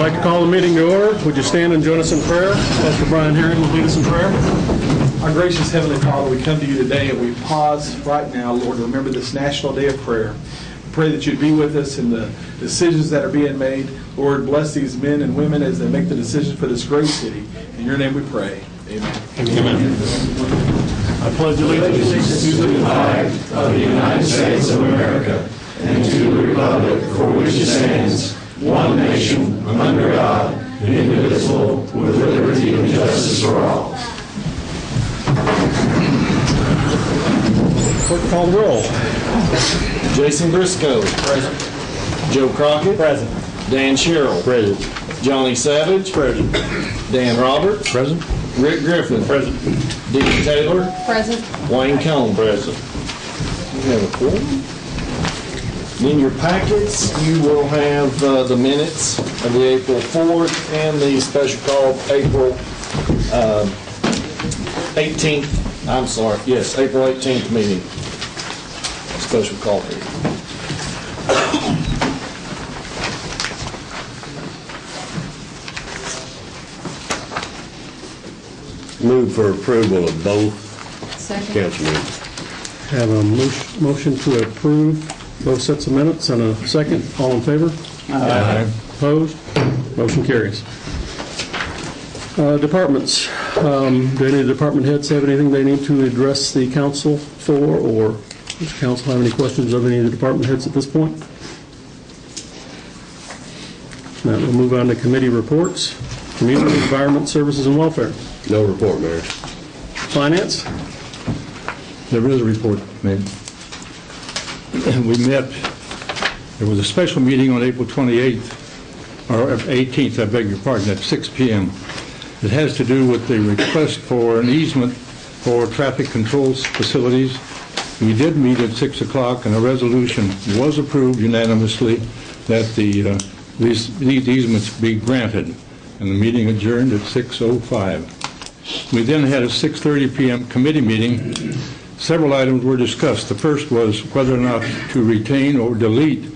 I'd like to call the meeting to order. Would you stand and join us in prayer? Pastor Brian Herring will lead us in prayer. Our gracious Heavenly Father, we come to you today and we pause right now, Lord, to remember this National Day of Prayer. We pray that you'd be with us in the decisions that are being made. Lord, bless these men and women as they make the decisions for this great city. In your name we pray. Amen. Amen. I pledge allegiance to the flag of the United States of America and to the republic for which it stands, one nation, under God, indivisible, with liberty and justice for all. Clerk, call the roll. Jason Briscoe. Present. Joe Crockett. Present. Dan Sherrill. Present. Johnny Savage. Present. Dan Roberts. Present. Rick Griffin. Present. Dean Taylor. Present. Wayne Cone. Present. You have a quorum. In your packets, you will have the minutes of the April 4th and the special call April 18th. I'm sorry. Yes, April 18th meeting. Special call meeting. Move for approval of both council meetings. Have a motion to approve both sets of minutes and a second. All in favor? Aye. Opposed? Motion carries. Departments. Do any of the department heads have anything they need to address the council for, or does the council have any questions of any of the department heads at this point? Now we'll move on to committee reports. Community, Environment, Services, and Welfare. No report, Mayor. Finance? There is a report, Mayor. We met, there was a special meeting on April 28th, or 18th, I beg your pardon, at 6 p.m. It has to do with the request for an easement for traffic control facilities. We did meet at 6 o'clock, and a resolution was approved unanimously that these easements be granted, and the meeting adjourned at 6:05. We then had a 6:30 p.m. committee meeting. Several items were discussed. The first was whether or not to retain or delete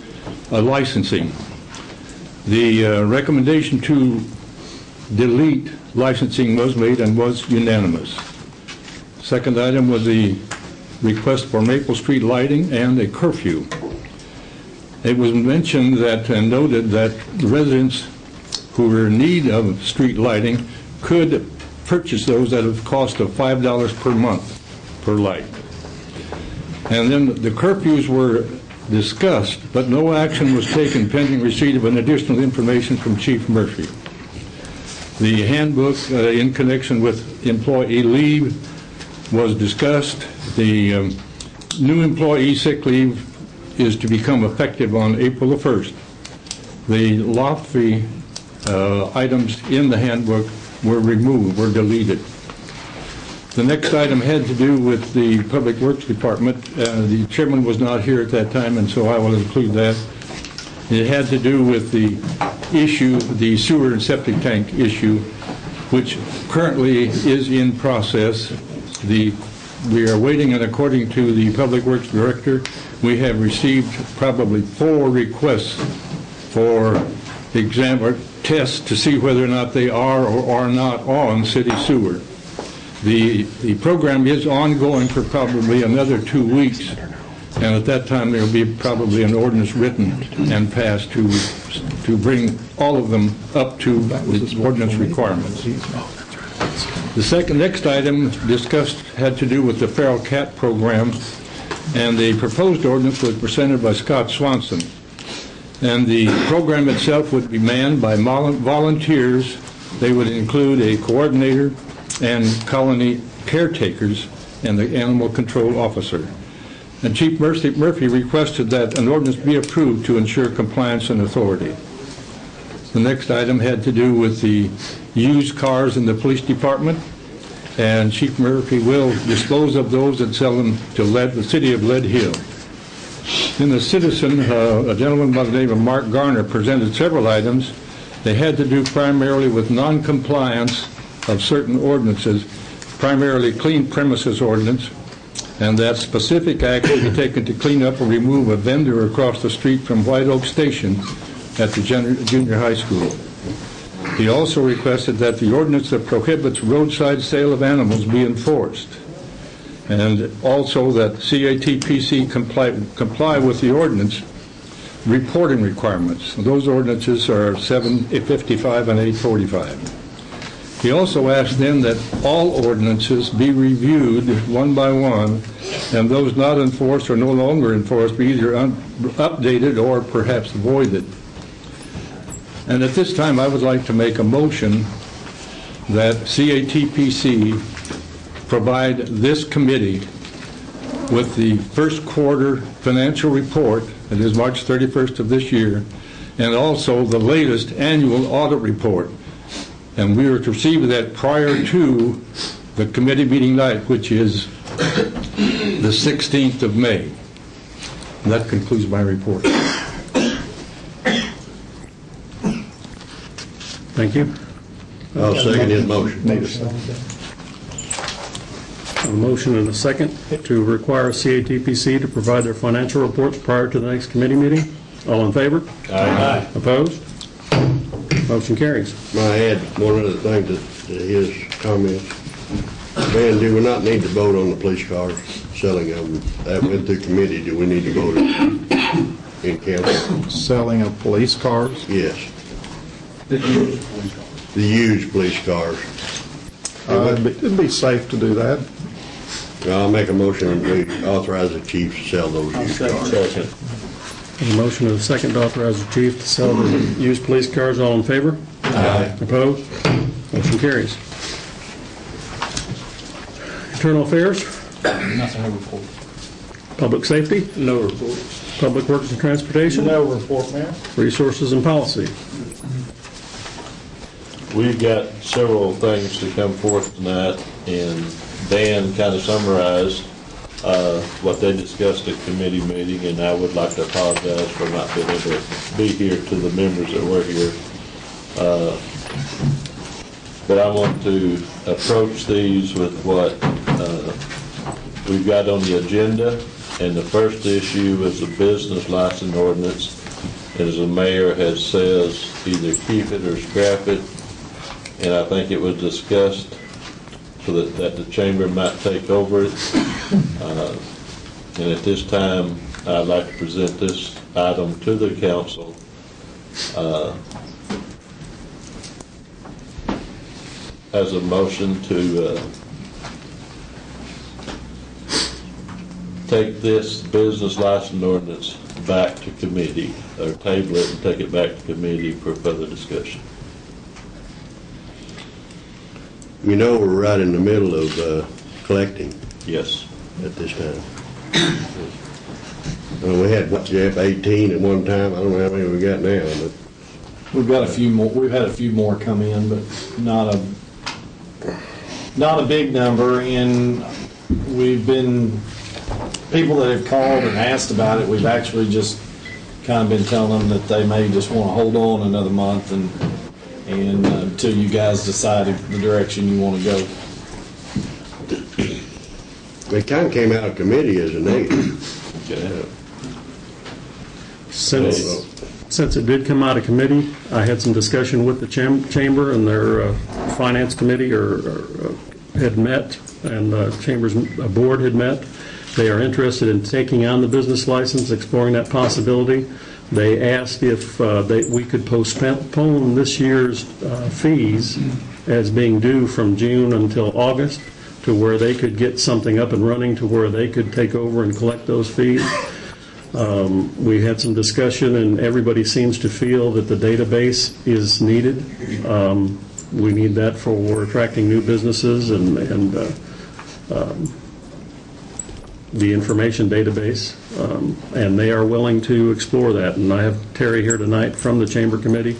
licensing. The recommendation to delete licensing was made and was unanimous. Second item was the request for Maple Street lighting and a curfew. It was mentioned that and noted that residents who were in need of street lighting could purchase those at a cost of $5 per month per light. And then the curfews were discussed, but no action was taken pending receipt of an additional information from Chief Murphy. The handbook in connection with employee leave was discussed. The new employee sick leave is to become effective on April the 1st. The lofty items in the handbook were removed, were deleted. The next item had to do with the Public Works Department. The chairman was not here at that time, and so I will include that. It had to do with the issue, the sewer and septic tank issue, which currently is in process. We are waiting, and according to the Public Works Director, we have received probably 4 requests for exam or tests to see whether or not they are or are not on city sewer. The program is ongoing for probably another 2 weeks, and at that time there will be probably an ordinance written and passed to bring all of them up to the ordinance requirements. The next item discussed had to do with the feral cat program, and the proposed ordinance was presented by Scott Swanson. And the program itself would be manned by volunteers. They would include a coordinator and colony caretakers and the animal control officer. And Chief Murphy requested that an ordinance be approved to ensure compliance and authority. The next item had to do with the used cars in the police department, and Chief Murphy will dispose of those and sell them to the city of Lead Hill. Then the citizen, a gentleman by the name of Mark Garner, presented several items. They had to do primarily with non-compliance of certain ordinances, primarily clean premises ordinance, and that specific action be taken to clean up or remove a vendor across the street from White Oak Station at the junior high school. He also requested that the ordinance that prohibits roadside sale of animals be enforced, and also that CATPC comply with the ordinance reporting requirements. Those ordinances are 755 and 845. He also asked then that all ordinances be reviewed one by one, and those not enforced or no longer enforced be either updated or perhaps voided. And at this time, I would like to make a motion that CATPC provide this committee with the first quarter financial report, that is March 31st of this year, and also the latest annual audit report. And we are to receive that prior to the committee meeting night, which is the 16th of May. And that concludes my report. Thank you. I'll second his motion. A motion and a second to require CATPC to provide their financial reports prior to the next committee meeting. All in favor? Aye. Opposed? Motion carries. I add one other thing to his comments. Ben, do we not need to vote on the police cars, selling of them? That went through committee. Do we need to vote in council? Selling of police cars? Yes. The used police cars. It'd be safe to do that. I'll make a motion and we authorize the chief to sell those used cars. Second. A motion and a second to authorize the chief to sell the used police cars. All in favor? Aye. Opposed? Motion carries. Internal Affairs? Nothing to report. Public Safety? No report. Public Works and Transportation? No report, Mayor. Resources and Policy? We've got several things to come forth tonight, and Dan kind of summarized what they discussed at committee meeting, and I would like to apologize for not being able to be here to the members that were here. But I want to approach these with what we've got on the agenda, and the first issue is the business license ordinance. And as the mayor has says, either keep it or scrap it. And I think it was discussed so that the chamber might take over it. And at this time, I'd like to present this item to the council. As a motion to take this business license ordinance back to committee, or table it and take it back to committee for further discussion. You know we're right in the middle of collecting Yes. at this time. We had, what, Jeff, 18 at one time? I don't know how many we got now, but We've got a few more. We've had a few more come in, but not a big number. And we've been people that have called and asked about it. We've actually just kind of been telling them that they may just want to hold on another month and until you guys decide the direction you want to go. it kind of came out of committee as a negative. Okay. Since it did come out of committee, I had some discussion with the chamber and their finance committee had met, and the chamber's board had met. They are interested in taking on the business license, exploring that possibility. They asked if we could postpone this year's fees as being due from June until August, to where they could get something up and running to where they could take over and collect those fees. We had some discussion, and everybody seems to feel that the database is needed. We need that for attracting new businesses and the information database, and they are willing to explore that. And I have Terry here tonight from the Chamber Committee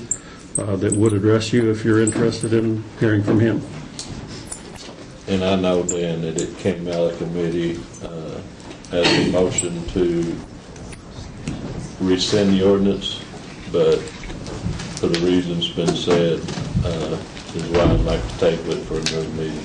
that would address you if you're interested in hearing from him. And I know, Dan, that it came out of committee as a motion to rescind the ordinance, but for the reasons been said, is why I'd like to table it for another meeting.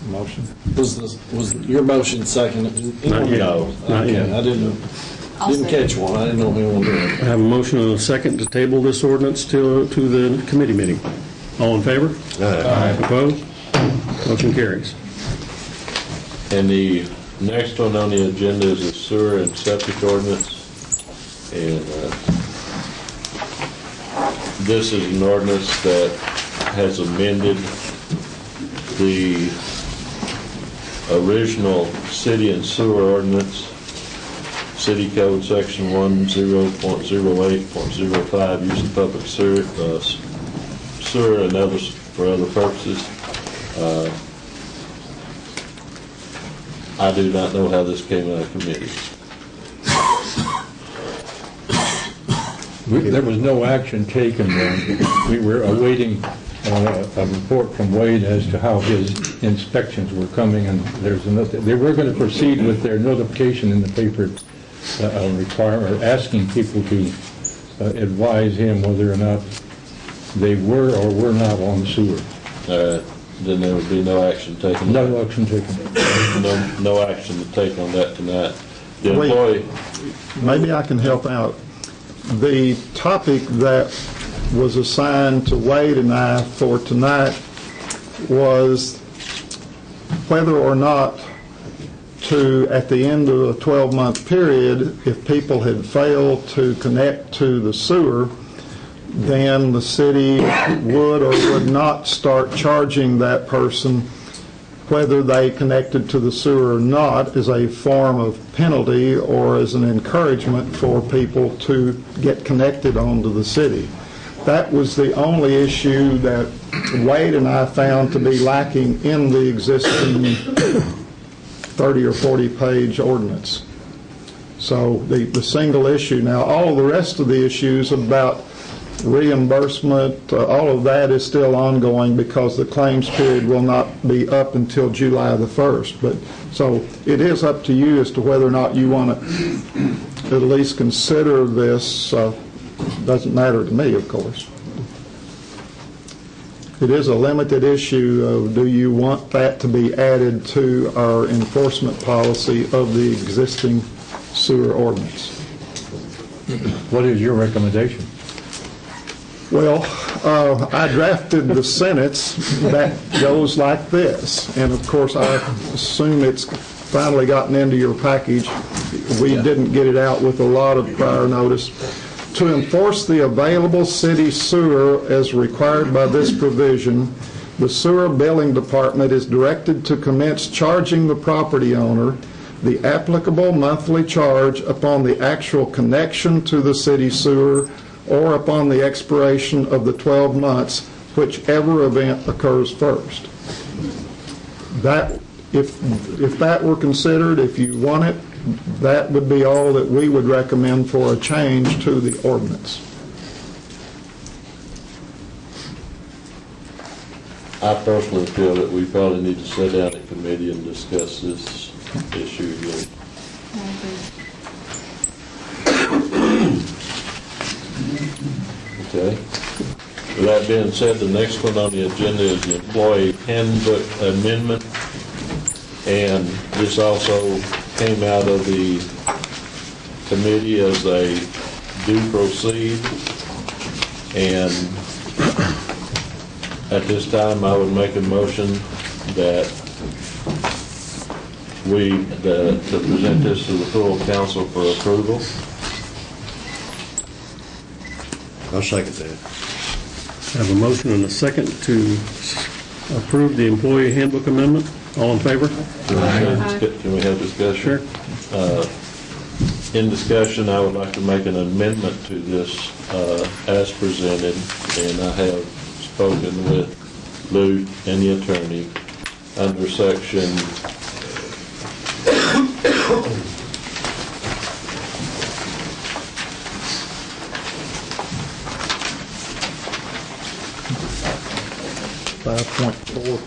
Motion. Was your motion second? Not yet. No. Not yet. Okay, I didn't catch one. I didn't know anyone did. I have a motion and a second to table this ordinance to the committee meeting. All in favor? Aye. Opposed? Motion carries. And the next one on the agenda is the sewer and septic ordinance. And this is an ordinance that has amended the original city and sewer ordinance, City Code Section 10.08.05, use of public sewer and others for other purposes. I do not know how this came out of committee. There was no action taken then. We were awaiting a report from Wade as to how his inspections were coming, and they were going to proceed with their notification in the paper asking people to advise him whether or not they were or were not on sewer. Then there would be no action taken. No action taken. No action to take on that tonight. The Wait. employee, Maybe I can help out. The topic that was assigned to Wade and I for tonight was whether or not to, at the end of a 12-month period, if people had failed to connect to the sewer, then the city would or would not start charging that person, whether they connected to the sewer or not, as a form of penalty or as an encouragement for people to get connected onto the city. That was the only issue that Wade and I found to be lacking in the existing 30 or 40 page ordinance. So the single issue. Now, all the rest of the issues about reimbursement, all of that is still ongoing because the claims period will not be up until July the 1st. But so it is up to you as to whether or not you want to at least consider this. Doesn't matter to me, of course. It is a limited issue of, do you want that to be added to our enforcement policy of the existing sewer ordinance? What is your recommendation? Well, I drafted the sentence that goes like this, and of course I assume it's finally gotten into your package. We didn't get it out with a lot of prior notice. To enforce the available city sewer as required by this provision, the sewer billing department is directed to commence charging the property owner the applicable monthly charge upon the actual connection to the city sewer or upon the expiration of the 12 months, whichever event occurs first. That, if that were considered, if you want it, that would be all that we would recommend for a change to the ordinance. I personally feel that we probably need to sit down in committee and discuss this issue again. Okay. With that being said, the next one on the agenda is the employee handbook amendment. And this also came out of the committee as they do proceed. And at this time, I would make a motion that to present this to the full council for approval. I'll second that. I have a motion and a second to approve the employee handbook amendment. All in favor? Can we have discussion? Sure. In discussion, I would like to make an amendment to this as presented, and I have spoken with Lou and the attorney under section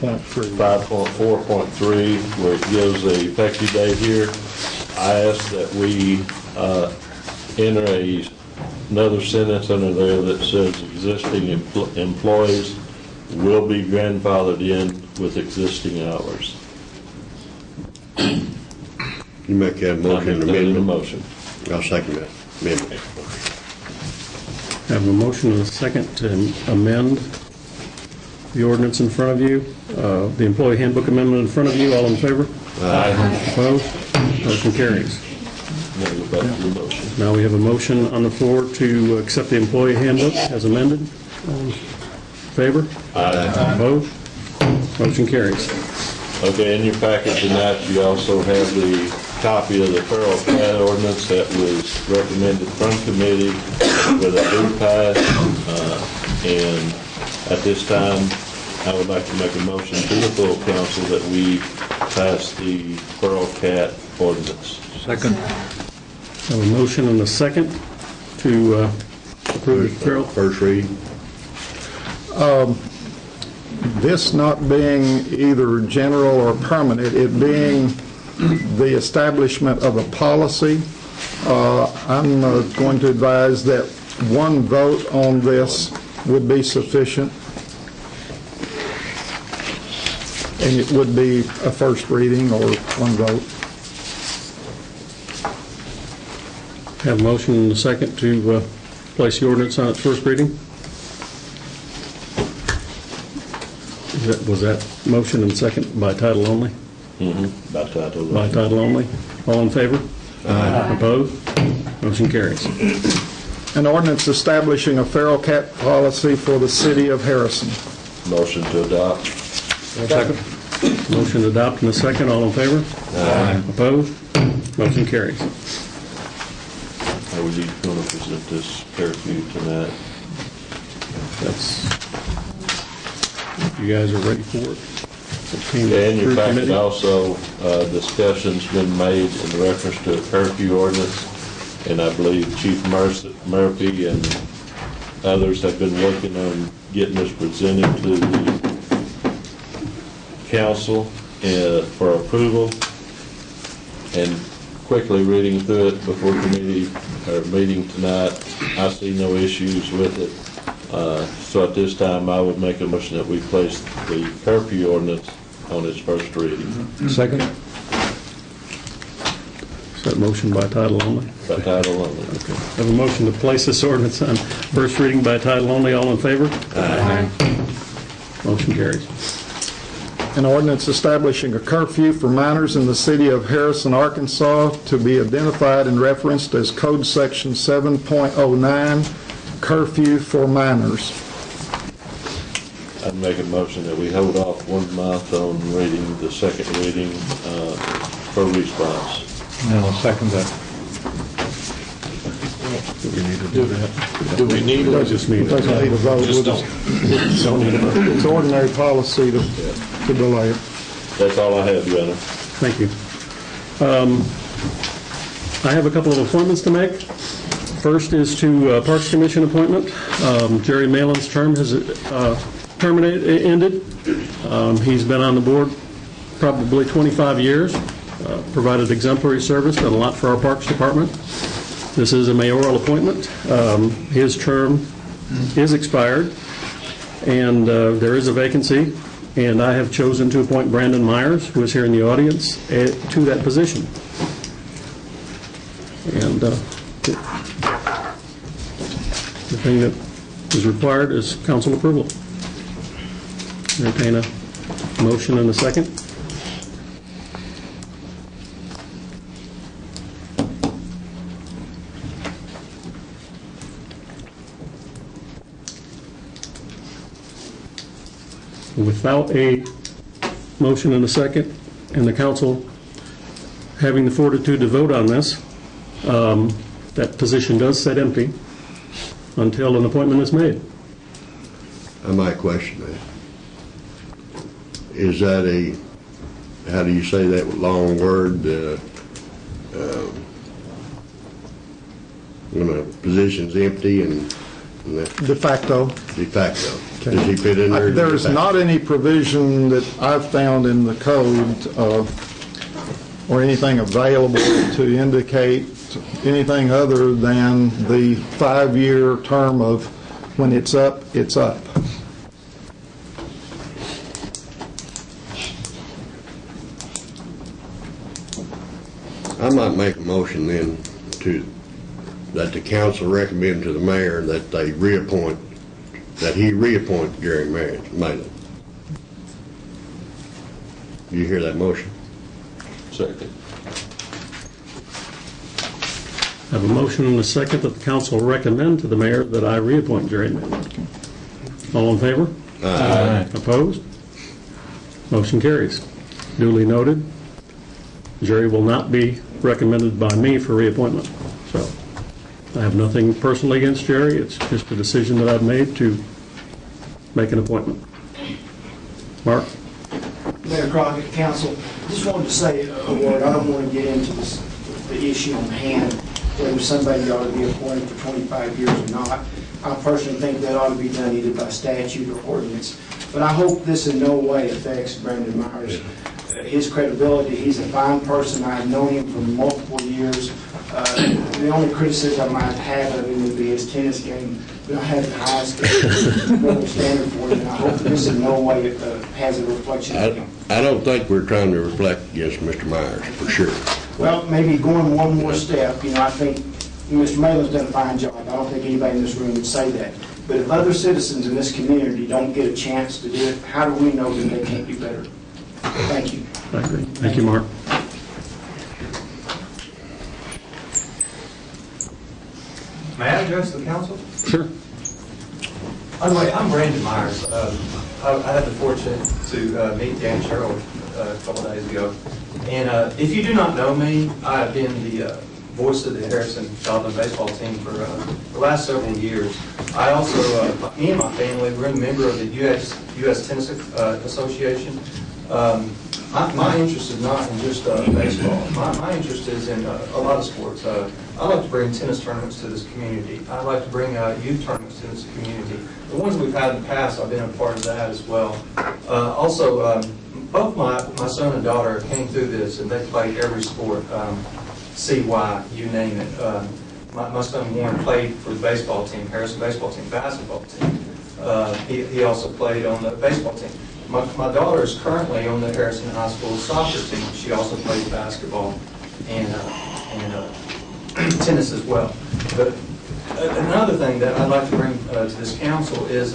5.4.3, where it gives the effective date here. I ask that we enter another sentence under there that says existing employees will be grandfathered in with existing hours. You make that I'm motion entertaining a amendment. motion. I'll second that amendment. I have a motion and a second to amend the ordinance in front of you, the employee handbook amendment in front of you. All in favor? Aye. Opposed? Motion carries. Now go back to the motion. Now we have a motion on the floor to accept the employee handbook as amended. All in favor? Aye. Opposed? Motion carries. Okay, in your packet tonight, you also have the copy of the feral cat ordinance that was recommended from committee with a due pass. And at this time, I would like to make a motion to the full council that we pass the feral cat ordinance. Second. I have a motion and a second to approve the feral. First reading. This not being either general or permanent, it being the establishment of a policy, I'm going to advise that one vote on this would be sufficient. And it would be a first reading or one vote. Have a motion and a second to place the ordinance on its first reading. Was that motion and second by title only? By title only. By title only. All in favor? Aye. Opposed? Motion carries. An ordinance establishing a feral cat policy for the city of Harrison. Motion to adopt. Second. Motion to adopt in a second. All in favor? Aye. Opposed? Motion carries. Are we going to present this curfew tonight? That's, you guys are ready for it? It came In your through packet committee. also, discussion's been made in reference to a curfew ordinance, and I believe Chief Murphy and others have been working on getting this presented to the council for approval. And quickly reading through it before committee or meeting tonight, I see no issues with it. So at this time, I would make a motion that we place the curfew ordinance on its first reading. Second. Is that motion by title only? By title only. Okay. Have a motion to place this ordinance on first reading by title only. All in favor? Aye. Motion carries. An ordinance establishing a curfew for minors in the city of Harrison, Arkansas, to be identified and referenced as Code Section 7.09, curfew for minors. I'd make a motion that we hold off 1 month on reading the second reading for response. And I'll second that. Do we need to do that? Do we need I it? just need Doesn't need a it. vote. Just We'll don't. Don't need a vote. It's ordinary policy to delay it. That's all I have, Your Honor. Thank you. I have a couple of appointments to make. First is to Parks Commission appointment. Jerry Malin's term has ended. He's been on the board probably 25 years, provided exemplary service, done a lot for our Parks Department. This is a mayoral appointment. His term is expired, and there is a vacancy, and I have chosen to appoint Brandon Myers, who is here in the audience, to that position. And the thing that is required is council approval. Entertain a motion and a second. Without a motion and a second, and the council having the fortitude to vote on this, that position does sit empty until an appointment is made. I might question that. Is that a, how do you say that long word? When a position's empty and that De facto. de facto. Does he fit in there? There's not any provision that I've found in the code or anything available to indicate anything other than the 5-year term of when it's up, it's up. I might make a motion then that the council recommend to the mayor that he reappoint Jerry Malin. Do you hear that motion? Second. I have a motion and a second that the council recommend to the mayor that I reappoint Jerry Malin. All in favor? Aye. Opposed? Motion carries. Duly noted. Jerry will not be recommended by me for reappointment. So I have nothing personally against Jerry. It's just a decision that I've made to make an appointment. Mark? Mayor Crockett, council, just wanted to say a word. I don't want to get into the issue on hand, whether somebody ought to be appointed for 25 years or not. I personally think that ought to be done either by statute or ordinance. But I hope this in no way affects Brandon Myers. His credibility, he's a fine person. I've known him for multiple years. The only criticism I might have of him would be his tennis game. But I have the highest standard for him, and I hope this in no way has a reflection of him. I don't think we're trying to reflect against Mr. Myers, for sure. Well, maybe going one more step, I think Mr. Malin's done a fine job. I don't think anybody in this room would say that. But if other citizens in this community don't get a chance to do it, how do we know that they can't do better? Thank you. I agree. Thank you, Mark. May I address the council? Sure. By the way, I'm Brandon Myers. I had the fortune to meet Dan Sherrill a couple days ago. And if you do not know me, I have been the voice of the Harrison Childhood Baseball team for the last several years. I also, me and my family, we're a member of the U.S. Tennis Association. My interest is not in just baseball. My interest is in a lot of sports. I like to bring tennis tournaments to this community. I like to bring youth tournaments to this community. The ones we've had in the past, I've been a part of that as well. Also, both my son and daughter came through this, and they played every sport, CY, you name it. My son Warren played for the baseball team, Harrison baseball team, basketball team. He also played on the baseball team. My daughter is currently on the Harrison High School soccer team. She also plays basketball and tennis as well. But another thing that I'd like to bring to this council is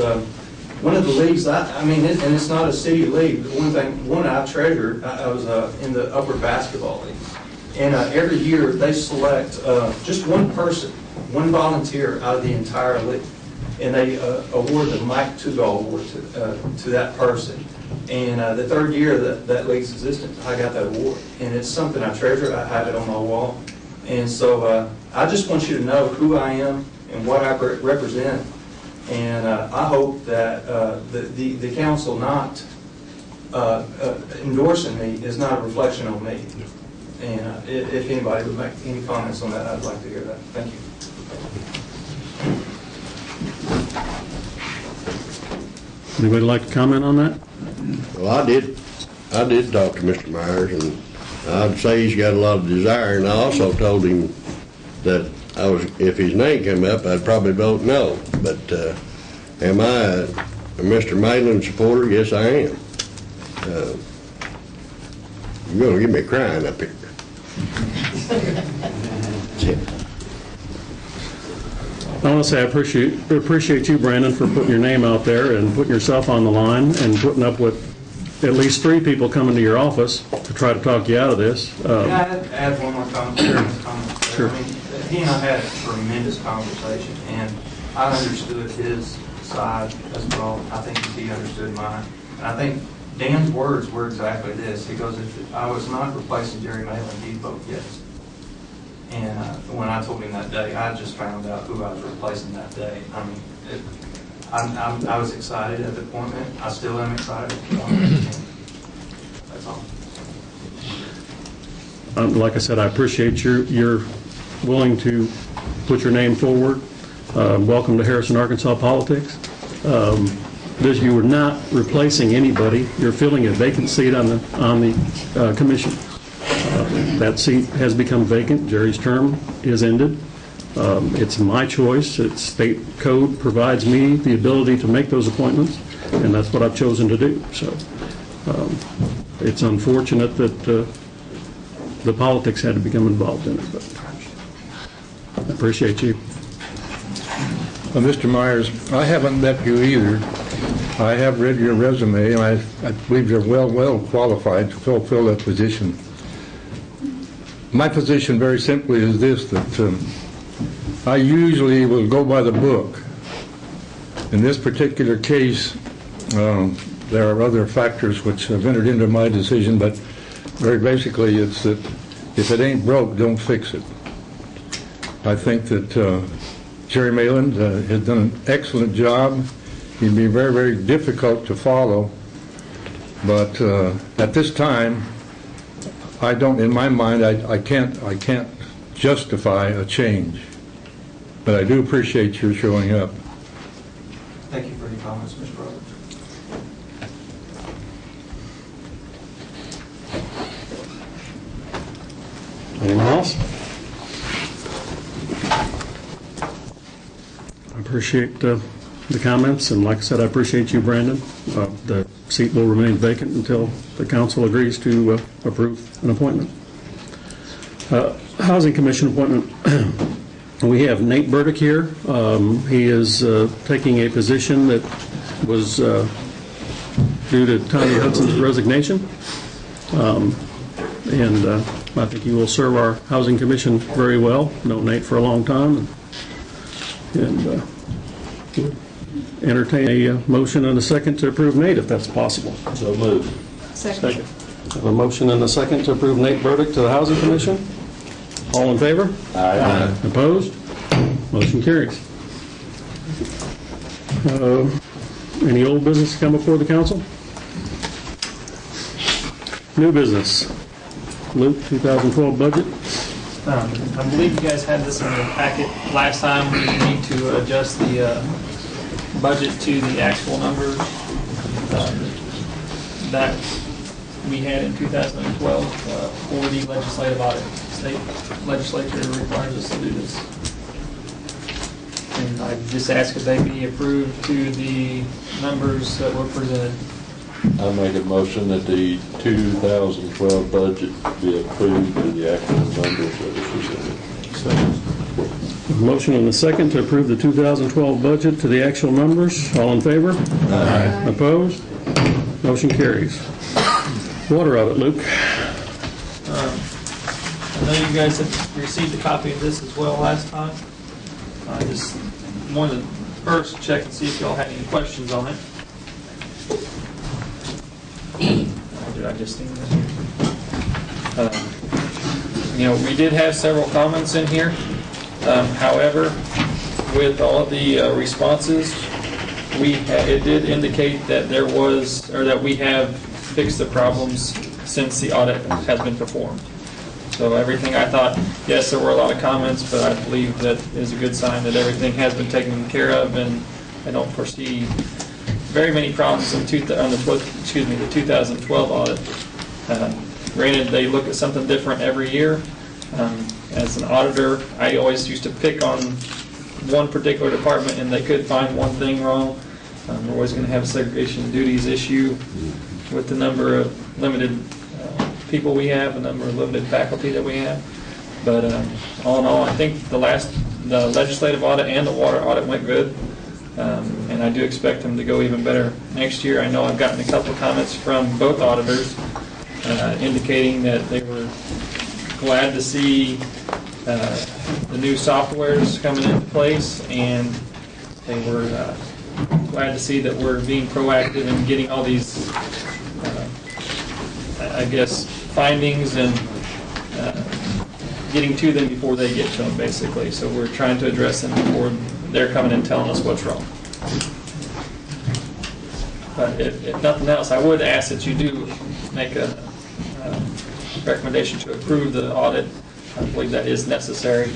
one of the leagues, and it's not a city league, but one I treasured, I was in the upper basketball league. And every year they select just one person, one volunteer out of the entire league. And they award the Mike Tugall Award to that person. And the third year that league's existence, I got that award. And it's something I treasure. I have it on my wall. And so I just want you to know who I am and what I represent. And I hope that the council not endorsing me is not a reflection on me. And if anybody would make any comments on that, I'd like to hear that. Thank you. Anybody like to comment on that? Well, I did talk to Mr. Myers, and I'd say he's got a lot of desire, and I also told him that if his name came up, I'd probably vote no. But am I a Mr. Malin supporter? Yes, I am. You're going to get me crying up here. I want to say I appreciate you, Brandon, for putting your name out there and putting yourself on the line and putting up with at least 3 people coming to your office to try to talk you out of this. Can I add one more comment? Sure. I mean, he and I had a tremendous conversation, and I understood his side as well. I think he understood mine. And I think Dan's words were exactly this. He goes, if I was not replacing Jerry Malin, he'd vote yes. And when I told him that day, I just found out who I was replacing that day. I mean, I was excited at the appointment. I still am excited at the appointment. That's all. Like I said, I appreciate you're willing to put your name forward. Welcome to Harrison, Arkansas politics. You were not replacing anybody. You're filling a vacant seat on the commission. That seat has become vacant. Jerry's term is ended. It's my choice. State code provides me the ability to make those appointments, and that's what I've chosen to do. So it's unfortunate that the politics had to become involved in it, but I appreciate you. Mr. Myers, I haven't met you either. I have read your resume, and I believe you're well qualified to fulfill that position. My position, very simply, is this, that I usually will go by the book. In this particular case, there are other factors which have entered into my decision, but very basically, it's that if it ain't broke, don't fix it. I think that Jerry Mayland has done an excellent job. He'd be very, very difficult to follow, but at this time, I don't. In my mind, I can't justify a change. But I do appreciate your showing up. Thank you for your comments, Mr. Roberts. Anyone else? I appreciate the comments, and like I said, I appreciate you, Brandon. The seat will remain vacant until the council agrees to approve an appointment. Housing Commission appointment. We have Nate Burdick here. He is taking a position that was due to Tommy Hudson's resignation. And I think he will serve our Housing Commission very well. Known Nate for a long time. And entertain a motion and a second to approve Nate, if that's possible. So moved. Second. I have a motion and a second to approve Nate Burdick to the Housing Commission. All in favor? Aye. Opposed? Motion carries. Any old business to come before the council? New business. Luke, 2012 budget. I believe you guys had this in your packet last time. We need to adjust the budget to the actual numbers that we had in 2012 for the legislative audit. State legislature requires us to do this. And I just ask if they be approved to the numbers that were presented. I make a motion that the 2012 budget be approved to the actual numbers that are presented. Motion and a second to approve the 2012 budget to the actual numbers. All in favor? Aye. Opposed? Motion carries. Water audit, Luke. I know you guys have received a copy of this as well last time. I just wanted to first check and see if y'all had any questions on it. Or did I just think that? We did have several comments in here. However, with all of the responses, it did indicate that there was, or that we have fixed the problems since the audit has been performed. So everything, I thought, yes, there were a lot of comments, but I believe that is a good sign that everything has been taken care of, and I don't foresee very many problems on the 2012 audit. Granted, they look at something different every year. As an auditor, I always used to pick on one particular department, and they could find one thing wrong. We're always going to have a segregation of duties issue with the number of limited people we have, the number of limited faculty that we have. But all in all, I think the legislative audit and the water audit went good. And I do expect them to go even better next year. I know I've gotten a couple of comments from both auditors indicating that they were glad to see the new softwares coming into place, and they were glad to see that we're being proactive in getting all these, findings and getting to them before they get to them, basically. So we're trying to address them before they're coming and telling us what's wrong. But if nothing else, I would ask that you do make a recommendation to approve the audit. I believe that is necessary.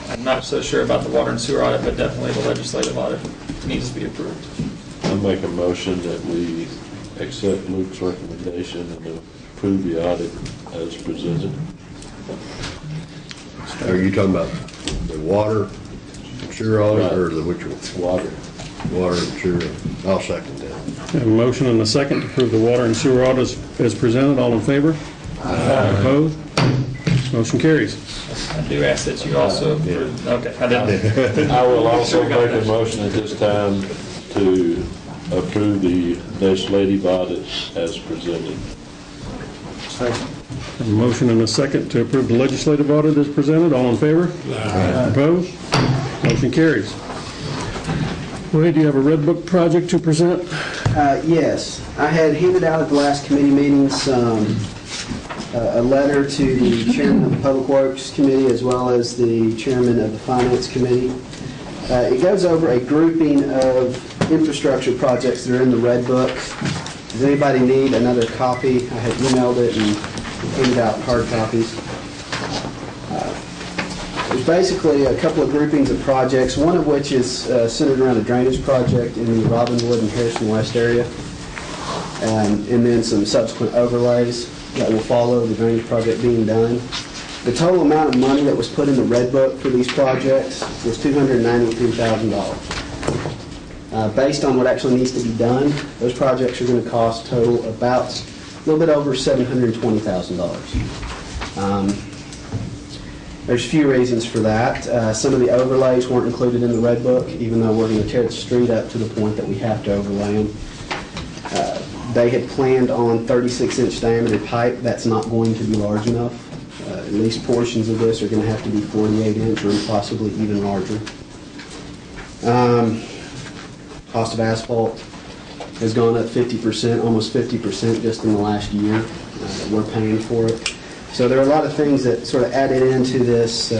I'm not so sure about the water and sewer audit, but definitely the legislative audit needs to be approved. I make a motion that we accept Luke's recommendation and approve the audit as presented. Are you talking about the water, sewer audit, or the which one? Water. Water and sewer. I'll second that. I have a motion and a second to approve the water and sewer audit as presented. All in favor? Opposed? Motion carries. I do ask that you also approve. Okay, I didn't. I will also make a motion at this time to approve the legislative audit as presented. A motion and a second to approve the legislative audit as presented. All in favor? Opposed? Motion carries. Wade, do you have a Red Book project to present? Yes. I had handed out at the last committee meeting a letter to the chairman of the Public Works Committee as well as the chairman of the Finance Committee. It goes over a grouping of infrastructure projects that are in the Red Book. Does anybody need another copy? I had emailed it and handed out hard copies. There's basically a couple of groupings of projects, one of which is centered around a drainage project in the Robinwood and Harrison West area, and then some subsequent overlays that will follow the drainage project being done. The total amount of money that was put in the Red Book for these projects was $293,000. Based on what actually needs to be done, those projects are going to cost total about a little bit over $720,000. There's a few reasons for that. Some of the overlays weren't included in the Red Book, even though we're going to tear the street up to the point that we have to overlay them. They had planned on 36-inch diameter pipe. That's not going to be large enough. At least portions of this are going to have to be 48-inch or possibly even larger. Cost of asphalt has gone up 50%, almost 50% just in the last year. We're paying for it. So there are a lot of things that sort of added into this,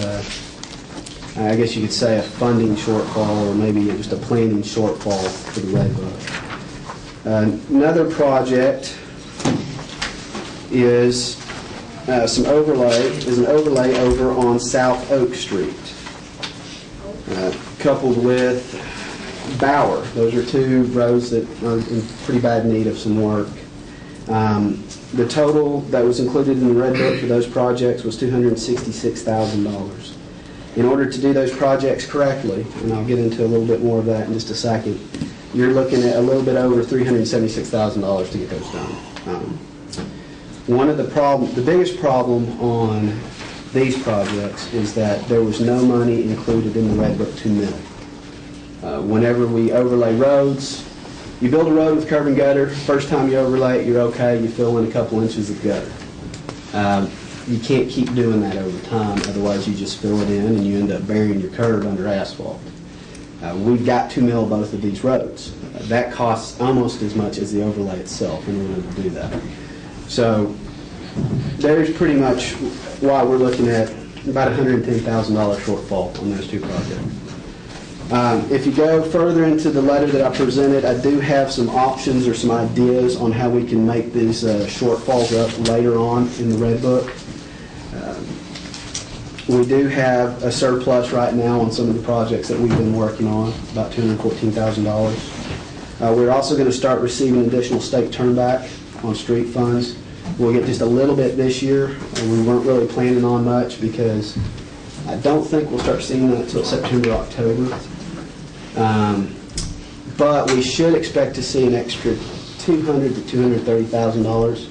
I guess you could say a funding shortfall or maybe just a planning shortfall for the Red Book. Another project is an overlay over on South Oak Street, coupled with Bower. Those are two roads that are in pretty bad need of some work. The total that was included in the Red Book for those projects was $266,000. In order to do those projects correctly, and I'll get into a little bit more of that in just a second, you're looking at a little bit over $376,000 to get those done. The biggest problem on these projects is that there was no money included in the Red Book to mill. Whenever we overlay roads, you build a road with curb and gutter, first time you overlay it, you're okay, you fill in a couple inches of gutter. You can't keep doing that over time, otherwise you just fill it in and you end up burying your curb under asphalt. We've got to mill both of these roads. That costs almost as much as the overlay itself in order to do that. So there's pretty much why we're looking at about $110,000 shortfall on those two projects. If you go further into the letter that I presented, I do have some options or some ideas on how we can make these shortfalls up later on in the Red Book. We do have a surplus right now on some of the projects that we've been working on, about $214,000. We're also going to start receiving additional state turnback on street funds. We'll get just a little bit this year, and we weren't really planning on much because I don't think we'll start seeing that until September, October. But we should expect to see an extra $200,000 to $230,000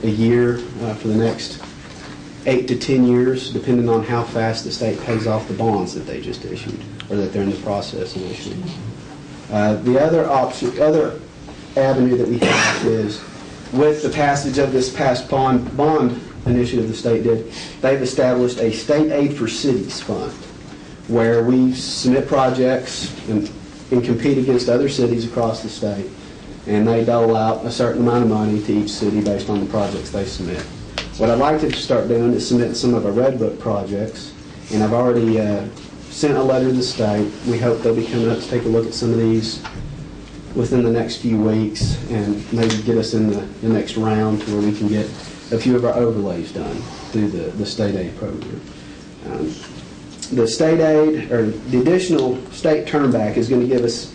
a year for the next 8 to 10 years, depending on how fast the state pays off the bonds that they just issued or that they're in the process of issuing. The other avenue that we have is with the passage of this past bond initiative the state did, they've established a state aid for cities fund where we submit projects and compete against other cities across the state, and they dole out a certain amount of money to each city based on the projects they submit. What I'd like to start doing is submit some of our Red Book projects, and I've already sent a letter to the state. We hope they'll be coming up to take a look at some of these within the next few weeks and maybe get us in the next round to where we can get a few of our overlays done through the state aid program. The state aid, or the additional state turnback, is going to give us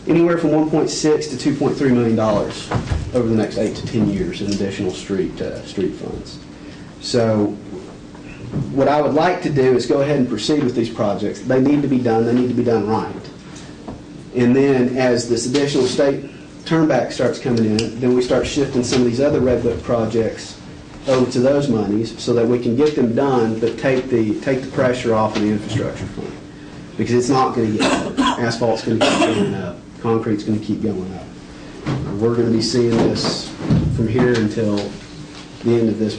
anywhere from $1.6 to $2.3 million over the next 8 to 10 years in additional street funds. So what I would like to do is go ahead and proceed with these projects. They need to be done. They need to be done right. And then as this additional state turnback starts coming in, then we start shifting some of these other Red Book projects over to those monies so that we can get them done, but take the pressure off of the infrastructure fund. Because it's not going to get better. Asphalt's going to keep going up. Concrete's going to keep going up. We're going to be seeing this from here until the end of this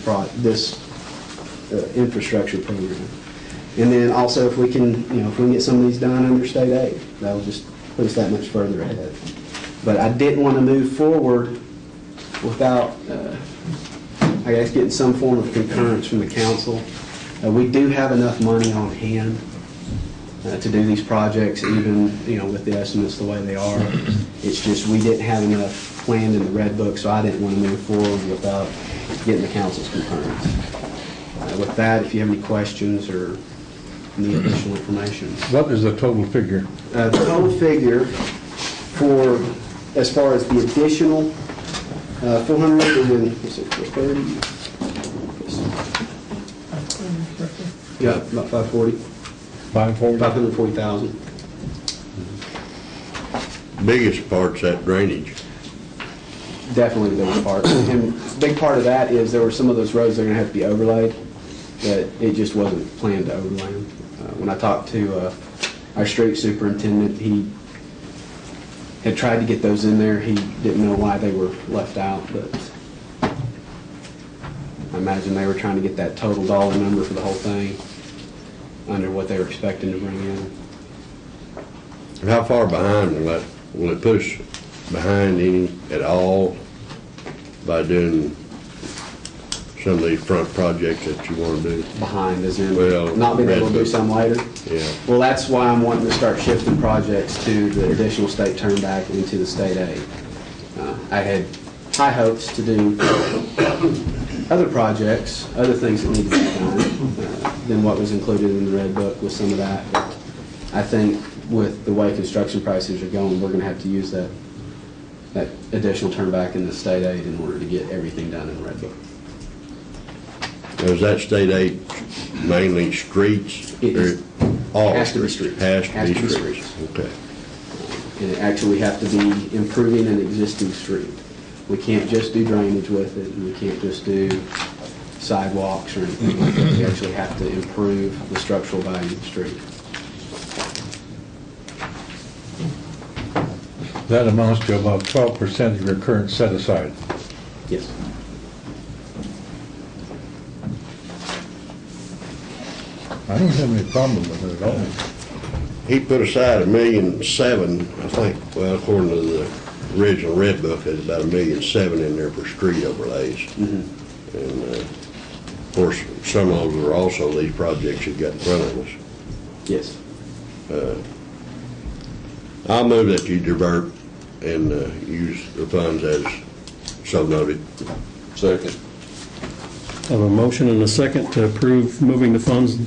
infrastructure program. And then also, if we can get some of these done under state aid, that'll just put us that much further ahead. But I didn't want to move forward without, I guess, getting some form of concurrence from the council. We do have enough money on hand to do these projects, even with the estimates the way they are. It's just we didn't have enough planned in the red book, so I didn't want to move forward without getting the council's concurrence. With that, if you have any questions or any additional information. What is the total figure? The total figure for, as far as the additional 430. Yeah, about 540. 540,000. Biggest part's that drainage. Definitely the biggest part. And a big part of that is there were some of those roads that are going to have to be overlaid, that it just wasn't planned to overlay them. When I talked to our street superintendent, he had tried to get those in there. He didn't know why they were left out, but I imagine they were trying to get that total dollar number for the whole thing under what they were expecting to bring in. How far behind will it push behind any at all by doing some of these front projects that you want to do? Behind, as in Well, not being able to do some later? Yeah. Well, that's why I'm wanting to start shifting projects to the additional state turnback into the state aid. I had high hopes to do other projects, other things that need to be done than what was included in the red book with some of that. But I think with the way construction prices are going, we're going to have to use that additional turnback in the state aid in order to get everything done in the red book. Now, is that state aid mainly streets? It is. All Has to be streets. Has to Has be to be streets. Okay. And it actually have to be improving an existing street. We can't just do drainage with it, and we can't just do sidewalks or anything like that. We actually have to improve the structural value of the street. That amounts to about 12% of your current set aside. Yes. I don't have any problem with it at all. He put aside $1.7 million, I think, well, according to the original red book, there's about $1.7 million in there for street overlays. Mm-hmm. And, of course, some of those are also these projects you've got in front of us. Yes. I'll move that you divert and use the funds as so noted. Second. I have a motion and a second to approve moving the funds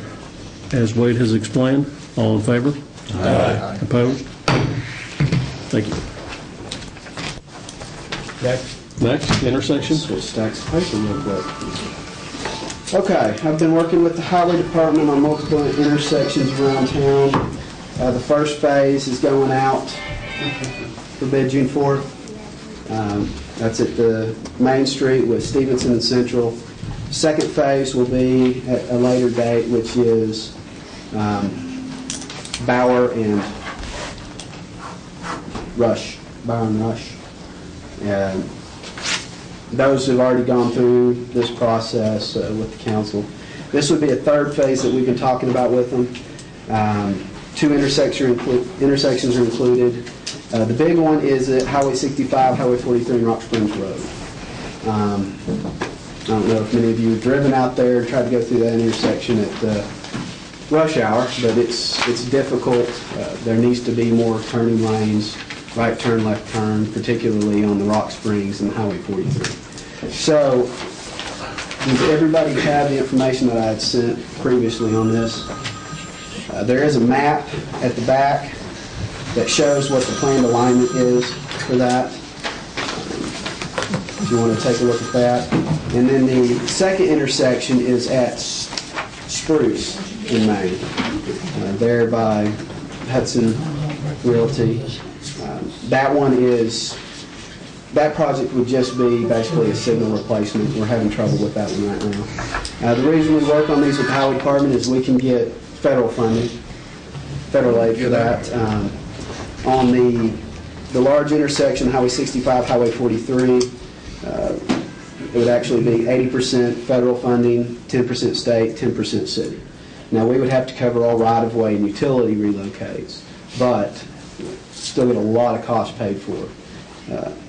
as Wade has explained. All in favor? Aye. Opposed? Thank you. Next, intersection. Switch stacks of paper real quick. Okay, I've been working with the highway department on multiple intersections around town. The first phase is going out for bid June 4th. That's at the Main Street with Stevenson and Central. Second phase will be at a later date, which is Bauer and Rush. Bauer and Rush. And those have already gone through this process with the council. This would be a third phase that we've been talking about with them. 2 intersections are included. The big one is at Highway 65, Highway 43, and Rock Springs Road. I don't know if many of you have driven out there and tried to go through that intersection at rush hour, but it's difficult. There needs to be more turning lanes, right turn, left turn, particularly on the Rock Springs and Highway 43. So, does everybody have the information that I had sent previously on this? There is a map at the back that shows what the planned alignment is for that. If you want to take a look at that. And then the second intersection is at Spruce in Maine, there by Hudson Realty. That one is That project would just be basically a signal replacement. We're having trouble with that one right now. The reason we work on these with the Highway Department is we can get federal funding, federal aid for that. On the large intersection, Highway 65, Highway 43, it would actually be 80% federal funding, 10% state, 10% city. Now, we would have to cover all right-of-way and utility relocates, but still get a lot of cost paid for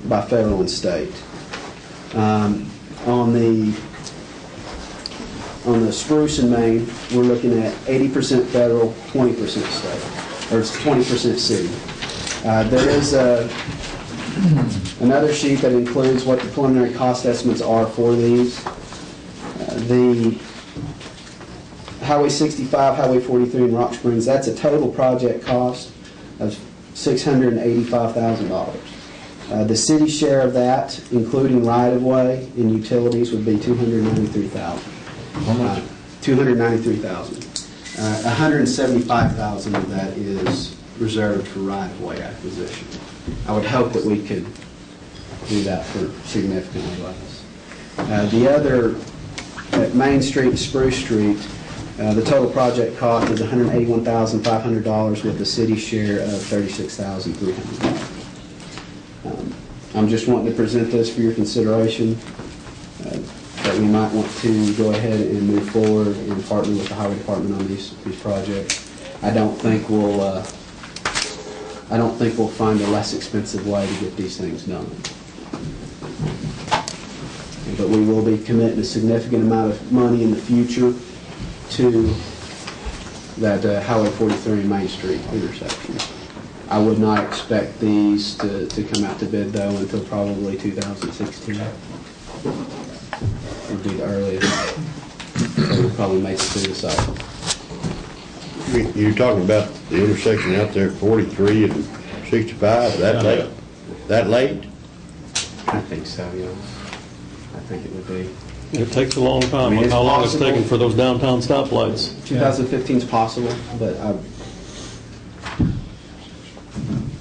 by federal and state. On the Spruce and Main, we're looking at 80% federal, 20% state, or 20% city. There is another sheet that includes what the preliminary cost estimates are for these. The Highway 65, Highway 43, and Rock Springs, that's a total project cost of $685,000. The city share of that, including right-of-way and utilities, would be $293,000. How much? $293,000. $175,000 of that is reserved for right-of-way acquisition. I would hope that we could do that for significantly less. The other, at Main Street, Spruce Street, the total project cost is $181,500 with the city share of $36,300. I'm just wanting to present this for your consideration, that we might want to go ahead and move forward and partner with the Highway Department on these projects. I don't think we'll find a less expensive way to get these things done. But we will be committing a significant amount of money in the future to that Highway 43 and Main Street intersection. I would not expect these to come out to bid, though, until probably 2016. Would be the earliest. So we'll probably make it through the cycle. You're talking about the intersection out there, 43 and 65, that late? That late? I think so, yeah. I think it would be. It takes a long time. Look how long it's taken for those downtown stoplights. 2015 is possible, but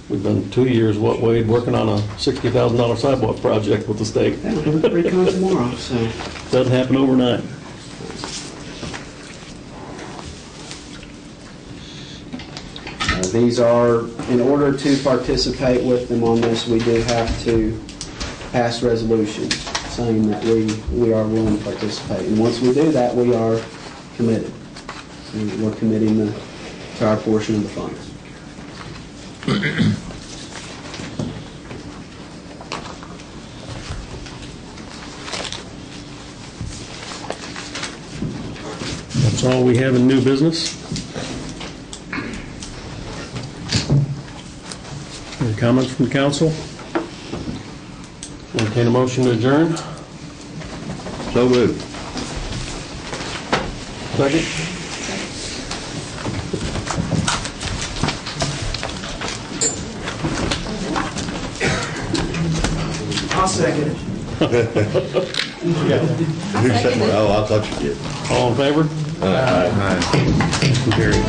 We've been 2 years, Wade, working on a $60,000 sidewalk project with the state. they don't have a pre-con tomorrow, so. Doesn't happen overnight. These are, in order to participate with them on this, we do have to pass resolutions saying that we are willing to participate. And once we do that, we are committed. We're committing to our portion of the funds. That's all we have in new business. Any comments from the council? Entertain a motion to adjourn. So moved. Second. I'll second it. Who said, oh, I thought you did. All in favor? Aye. Carried.